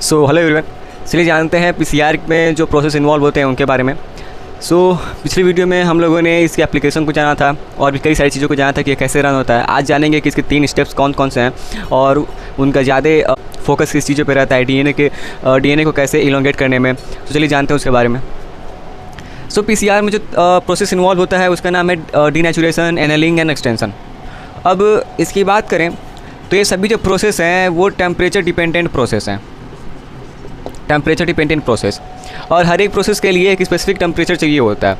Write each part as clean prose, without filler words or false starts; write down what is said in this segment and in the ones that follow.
So hello everyone, चलिए जानते हैं पीसीआर में जो प्रोसेस इन्वॉल्व होते हैं उनके बारे में। पिछली वीडियो में हम लोगों ने इसके एप्लीकेशन को जाना था और भी कई सारी चीज़ों को जाना था कि ये कैसे रन होता है। आज जानेंगे कि इसके 3 स्टेप्स कौन कौन से हैं और उनका ज़्यादा फोकस किस चीज़ों पे रहता है, डीएनए को कैसे इलोंगेट करने में। तो चलिए जानते हैं उसके बारे में। पीसीआर में जो प्रोसेस इन्वॉल्व होता है उसका नाम है डीनेचुरेशन, एनेलिंग एंड एक्सटेंशन। अब इसकी बात करें तो ये सभी जो प्रोसेस हैं वो टेम्परेचर डिपेंडेंट प्रोसेस हैं, टेम्परेचर डिपेंडेंट प्रोसेस। और हर एक प्रोसेस के लिए एक स्पेसिफिक टेम्परेचर चाहिए होता है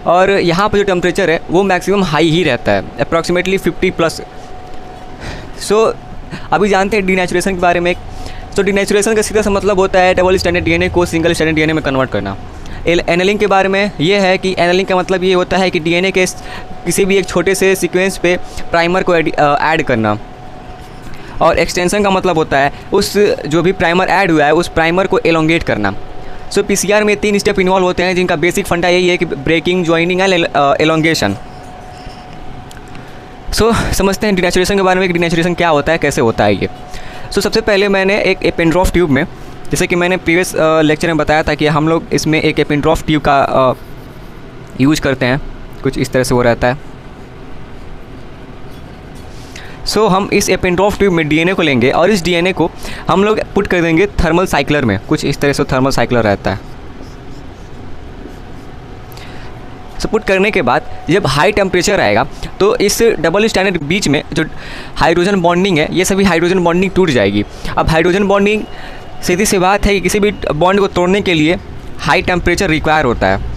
और यहाँ पर जो टेम्परेचर है वो मैक्सिमम हाई ही रहता है, अप्रॉक्सीमेटली 50+। अभी जानते हैं डीनेचुरेशन के बारे में। डीनेचुरेशन का सीधा सा मतलब होता है डबल स्टैंडर्ड डीएनए को सिंगल स्टैंडर्ड डीएनए में कन्वर्ट करना। एनेलिंग के बारे में ये है कि एनेलिंग का मतलब ये होता है कि डीएनए के किसी भी एक छोटे से सीक्वेंस पे प्राइमर को ऐड करना। और एक्सटेंशन का मतलब होता है उस जो भी प्राइमर ऐड हुआ है उस प्राइमर को एलोंगेट करना। पीसीआर में 3 स्टेप इन्वॉल्व होते हैं जिनका बेसिक फंडा यही है कि ब्रेकिंग, ज्वाइनिंग एंड एलोंगेशन। समझते हैं डीनेचुरेशन के बारे में कि डीनेचुरेशन क्या होता है, कैसे होता है ये। सबसे पहले मैंने एक एपेंड्रॉफ ट्यूब में, जैसे कि मैंने प्रीवियस लेक्चर में बताया था कि हम लोग इसमें एक एपेंड्रॉफ ट्यूब का यूज करते हैं। कुछ इस तरह से वो रहता है। हम इस एपेंड्रॉफ ट्यूब में डीएनए को लेंगे और इस डीएनए को हम लोग पुट कर देंगे थर्मल साइक्लर में। कुछ इस तरह से थर्मल साइक्लर रहता है। पुट करने के बाद जब हाई टेम्परेचर आएगा तो इस डबल स्टैंडर्ड बीच में जो हाइड्रोजन बॉन्डिंग है ये सभी हाइड्रोजन बॉन्डिंग टूट जाएगी। अब हाइड्रोजन बॉन्डिंग सीधी सी बात है कि किसी भी बॉन्ड को तोड़ने के लिए हाई टेम्परेचर रिक्वायर होता है।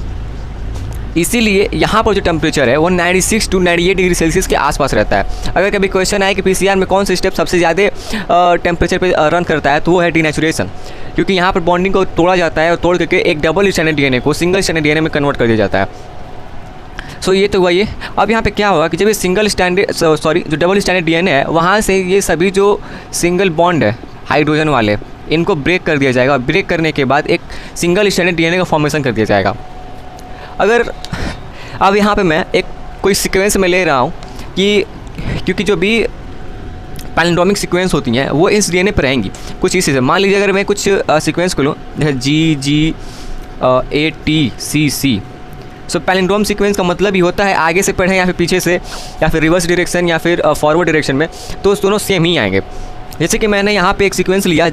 इसीलिए यहाँ पर जो टेम्परेचर है वो 96 to 98 डिग्री सेल्सियस के आसपास रहता है। अगर कभी क्वेश्चन आए कि पीसीआर में कौन सा स्टेप सबसे ज़्यादा टेम्परेचर पे रन करता है तो वो है डीनेचुरेशन, क्योंकि यहाँ पर बॉन्डिंग को तोड़ा जाता है और तोड़ करके एक डबल स्टैंडर्ड डीएनए को सिंगल स्टैंडर्ड डीएनए में कन्वर्ट कर दिया जाता है। ये तो हुआ ये। अब यहाँ पे क्या होगा कि जब ये जो डबल स्टैंडर्ड डीएनए है वहाँ से ये सभी जो सिंगल बॉन्ड है हाइड्रोजन वाले इनको ब्रेक कर दिया जाएगा। ब्रेक करने के बाद एक सिंगल स्टैंडर्ड डीएनए का फॉर्मेशन कर दिया जाएगा। अगर अब यहाँ पे मैं एक कोई सीक्वेंस में ले रहा हूँ कि क्योंकि जो भी पैलिंड्रोमिक सीक्वेंस होती हैं वो इस डीएनए पर रहेंगी। कुछ इसी से मान लीजिए अगर मैं कुछ सीक्वेंस को लूँ जैसे GGATCC। पैलिंड्रोम सीक्वेंस का मतलब ही होता है आगे से पढ़ें या फिर पीछे से या फिर रिवर्स डायरेक्शन या फिर फॉरवर्ड डायरेक्शन में, तो दोनों सेम ही आएंगे। जैसे कि मैंने यहाँ पे एक सीक्वेंस लिया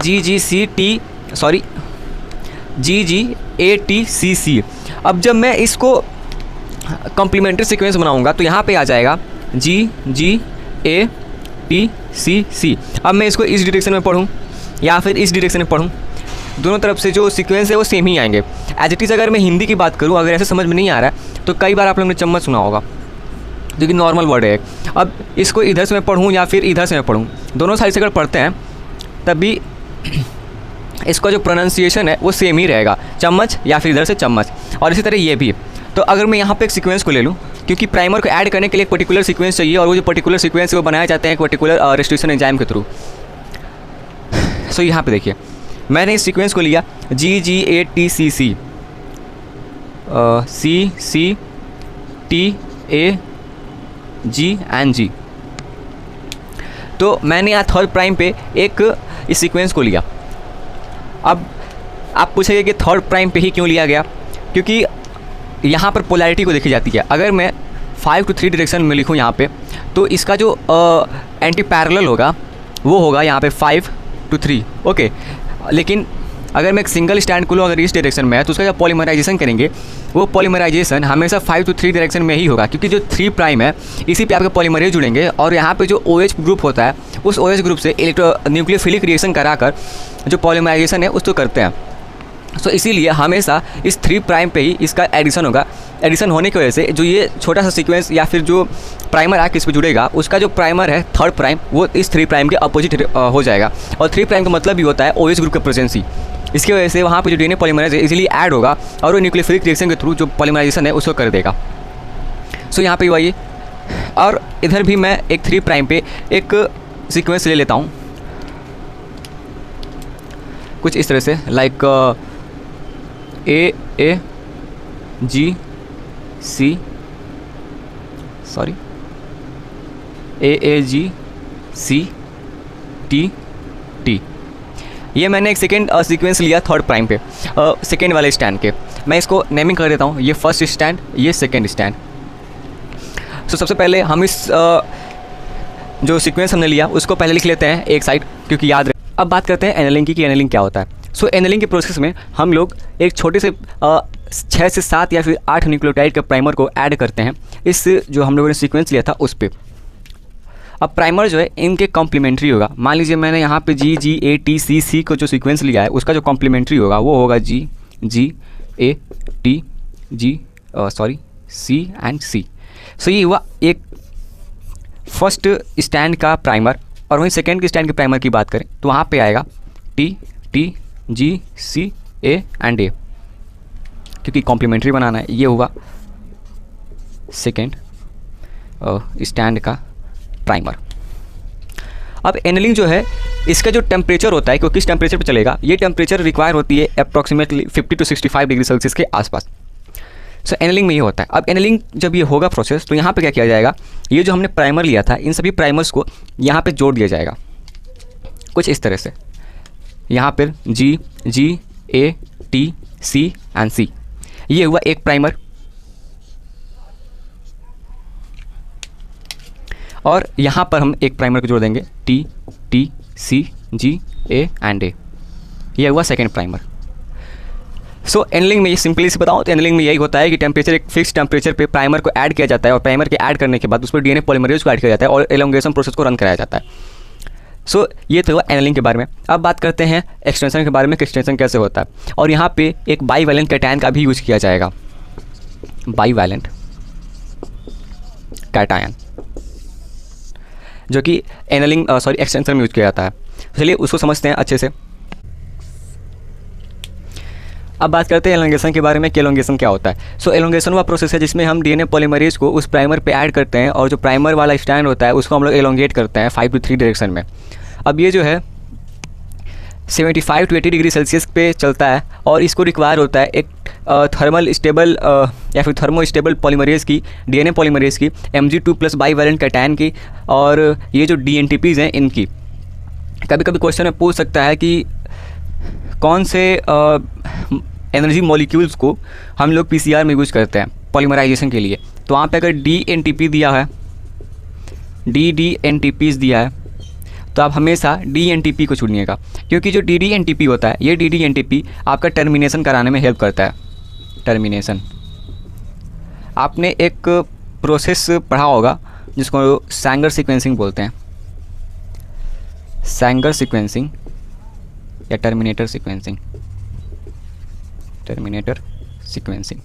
GGATCC। अब जब मैं इसको कॉम्प्लीमेंट्री सीक्वेंस बनाऊंगा तो यहाँ पे आ जाएगा GGATCC। अब मैं इसको इस डायरेक्शन में पढ़ूँ या फिर इस डायरेक्शन में पढ़ूँ, दोनों तरफ से जो सीक्वेंस है वो सेम ही आएंगे। एज इट इज़ अगर मैं हिंदी की बात करूँ, अगर ऐसे समझ में नहीं आ रहा है तो कई बार आप लोगों ने चम्मच सुना होगा जो कि नॉर्मल वर्ड है। अब इसको इधर से मैं पढ़ूँ या फिर इधर से मैं पढ़ूँ, दोनों साइड से अगर पढ़ते हैं तब भी इसका जो प्रोनाउंसिएशन है वो सेम ही रहेगा, चम्मच या फिर इधर से चम्मच। और इसी तरह ये भी। तो अगर मैं यहाँ पे एक सीक्वेंस को ले लूँ, क्योंकि प्राइमर को ऐड करने के लिए एक पर्टिकुलर सीक्वेंस चाहिए और वो जो पर्टिकुलर सीक्वेंस है वो बनाए जाते हैं एक पर्टिकुलर रेस्ट्रिक्शन एंजाइम के थ्रू। यहाँ पे देखिए मैंने इस सीक्वेंस को लिया GGATCC CCTAG। तो मैंने यहाँ 3rd प्राइम पे एक इस सीक्वेंस को लिया। अब आप पूछेंगे कि 3rd प्राइम पे ही क्यों लिया गया, क्योंकि यहाँ पर पोलैरिटी को देखी जाती है। अगर मैं 5 to 3 डायरेक्शन में लिखूँ यहाँ पे तो इसका जो एंटी पैरेलल होगा वो होगा यहाँ पे 5 to 3। ओके, लेकिन अगर मैं एक सिंगल स्टैंड को लूँ अगर इस डायरेक्शन में है तो उसका जब पॉलीमराइजेशन करेंगे वो पॉलीमराइजेशन हमेशा 5 to 3 डायरेक्शन में ही होगा, क्योंकि जो 3 प्राइम है इसी पे आपके पॉलीमरेज जुड़ेंगे और यहाँ पे जो OH ग्रुप होता है उस OH ग्रुप से न्यूक्लियोफिलिक रिएक्शन कराकर जो पॉलीमराइजेशन है उसको करते हैं। इसीलिए हमेशा इस 3 प्राइम पे ही इसका एडिशन होगा। एडिशन होने की वजह से जो ये छोटा सा सीक्वेंस या फिर जो प्राइमर आके इस पर जुड़ेगा उसका जो प्राइमर है 3rd प्राइम वो इस 3 प्राइम के अपोजिट हो जाएगा। और 3 प्राइम का मतलब भी होता है OH ग्रुप का प्रेजेंसी। इसकी वजह से वहाँ पे जो डीएनए पॉलीमरेज इजीली ऐड होगा और वो न्यूक्लियोफिलिक रिएक्शन के थ्रू जो पॉलीमराइजेशन है उसको कर देगा। यहाँ पे वही। और इधर भी मैं एक 3 प्राइम पे एक सीक्वेंस ले लेता हूँ कुछ इस तरह से, लाइक AAGCT ये मैंने एक सेकेंड सीक्वेंस लिया थर्ड प्राइम पे, सेकेंड वाले स्टैंड के। मैं इसको नेमिंग कर देता हूँ, ये फर्स्ट स्टैंड, ये सेकेंड स्टैंड। सो सबसे पहले हम इस जो सीक्वेंस हमने लिया उसको पहले लिख लेते हैं एक साइड, क्योंकि याद रहे। अब बात करते हैं एनेलिंग की कि एनेलिंग क्या होता है। सो एनेलिंग के प्रोसेस में हम लोग एक छोटे से 6 से 7 या फिर 8 न्यूक्लियोटाइड के प्राइमर को ऐड करते हैं इस जो हम लोगों ने सीक्वेंस लिया था उस पर। अब प्राइमर जो है इनके कॉम्प्लीमेंट्री होगा। मान लीजिए मैंने यहाँ पे G G A T C C को जो सीक्वेंस लिया है उसका जो कॉम्प्लीमेंट्री होगा वो होगा G G A T C and C। सो ये हुआ एक फर्स्ट स्टैंड का प्राइमर। और वहीं सेकेंड के स्टैंड के प्राइमर की बात करें तो वहाँ पे आएगा T T G C A and A, क्योंकि कॉम्प्लीमेंट्री बनाना है। ये हुआ सेकेंड स्टैंड का प्राइमर। अब एनेलिंग जो है इसका जो टेम्परेचर होता है, क्योंकि किस टेम्परेचर पे चलेगा, ये टेम्परेचर रिक्वायर होती है अप्रॉक्सीमेटली 50 to 65 डिग्री सेल्सियस के आसपास। सो एनेलिंग में ये होता है। अब एनेलिंग जब ये होगा प्रोसेस तो यहाँ पे क्या किया जाएगा, ये जो हमने प्राइमर लिया था इन सभी प्राइमर्स को यहाँ पे जोड़ दिया जाएगा कुछ इस तरह से। यहाँ पर G G A T C and C, ये हुआ एक प्राइमर। और यहाँ पर हम एक प्राइमर को जोड़ देंगे T T C G A and A, ये हुआ सेकेंड प्राइमर। सो एनेलिंग में ये सिंपली से बताऊँ तो एनेलिंग में यही होता है कि टेम्परेचर एक फिक्स टेम्परेचर पे प्राइमर को ऐड किया जाता है और प्राइमर के ऐड करने के बाद उस पर DNA पॉलीमरेज को ऐड किया जाता है और एलोंगेशन प्रोसेस को रन कराया जाता है। सो ये तो हुआ एनेलिंग के बारे में। अब बात करते हैं एक्सटेंशन के बारे में कि एक्सटेंशन कैसे होता है। और यहाँ पे एक बाईवैलेंट कैटायन का भी यूज़ किया जाएगा, बाईवैलेंट कैटायन, जो कि एनेलिंग एक्सटेंशन में यूज किया जाता है। चलिए उसको समझते हैं अच्छे से। अब बात करते हैं एलोंगेशन के बारे में कि एलोंगेशन क्या होता है। सो एलोंगेशन वह प्रोसेस है जिसमें हम DNA पॉलीमरेज को उस प्राइमर पे ऐड करते हैं और जो प्राइमर वाला स्टैंड होता है उसको हम लोग एलोंगेट करते हैं 5 to 3 डायरेक्शन में। अब ये जो है 75 to 80 डिग्री सेल्सियस पे चलता है और इसको रिक्वायर होता है एक थर्मल स्टेबल या फिर थर्मो स्टेबल पॉलीमरेज की, DNA पॉलीमरेज की, Mg2+ बाईवैलेंट कैटायन की, और ये जो DNTPs हैं इनकी। कभी कभी क्वेश्चन में पूछ सकता है कि कौन से एनर्जी मॉलिक्यूल्स को हम लोग PCR में यूज करते हैं पॉलीमराइजेशन के लिए। तो वहाँ पे अगर DNTP दिया है, DNTPs दिया है, तो आप हमेशा DNTP को चुनिएगा, क्योंकि जो DNTP होता है ये DNTP आपका टर्मिनेशन कराने में हेल्प करता है। टर्मिनेशन आपने एक प्रोसेस पढ़ा होगा जिसको सैंगर सीक्वेंसिंग बोलते हैं, सैंगर सीक्वेंसिंग या टर्मिनेटर सीक्वेंसिंग, टर्मिनेटर सीक्वेंसिंग।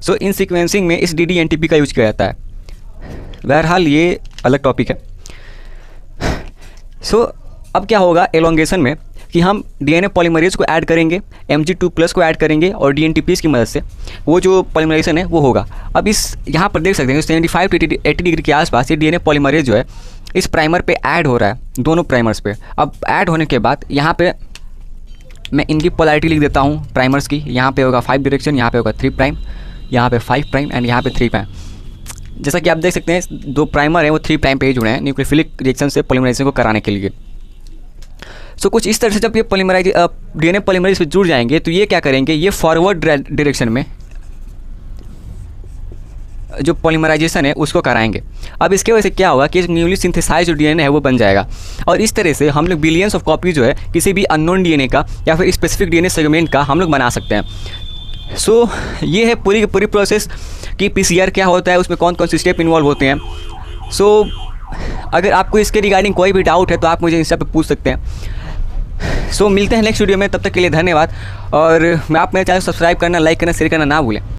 सो इन सीक्वेंसिंग में इस DNTP का यूज किया जाता है। बहरहाल ये अलग टॉपिक है। सो अब क्या होगा एलोंगेशन में कि हम DNA पॉलीमरेज को ऐड करेंगे, Mg2+ को ऐड करेंगे और DNTPs की मदद से वो जो पॉलीमराइजेशन है वो होगा। अब इस यहाँ पर देख सकते हैं 75 to 80 डिग्री के आसपास ये DNA पॉलीमरेज जो है इस प्राइमर पे ऐड हो रहा है, दोनों प्राइमर्स पे। अब ऐड होने के बाद यहाँ पे मैं इनकी पोलैरिटी लिख देता हूँ प्राइमर्स की। यहाँ पे होगा 5 डायरेक्शन, यहाँ पे होगा 3 प्राइम, यहाँ पे 5 प्राइम एंड यहाँ पे 3 प्राइम। जैसा कि आप देख सकते हैं दो प्राइमर हैं वो 3 प्राइम पे ही जुड़े हैं न्यूक्लियोफिलिक रिएक्शन से पॉलीमराइजेशन को कराने के लिए। सो कुछ इस तरह से जब ये DNA पॉलीमरेज से जुड़ जाएंगे तो ये क्या करेंगे, ये फॉरवर्ड डायरेक्शन में जो पॉलीमराइजेशन है उसको कराएंगे। अब इसके वजह से क्या होगा कि न्यूली सिंथेसाइज जो DNA है वो बन जाएगा और इस तरह से हम लोग बिलियंस ऑफ कॉपी जो है किसी भी अननोन DNA का या फिर स्पेसिफिक DNA सेगमेंट का हम लोग बना सकते हैं। सो ये है पूरी की पूरी प्रोसेस कि PCR क्या होता है, उसमें कौन कौन से स्टेप इन्वॉल्व होते हैं। सो अगर आपको इसके रिगार्डिंग कोई भी डाउट है तो आप मुझे इंस्टा पे पूछ सकते हैं। सो मिलते हैं नेक्स्ट वीडियो में, तब तक के लिए धन्यवाद। और मैं आप मेरे चैनल सब्सक्राइब करना, लाइक करना, शेयर करना ना भूलें।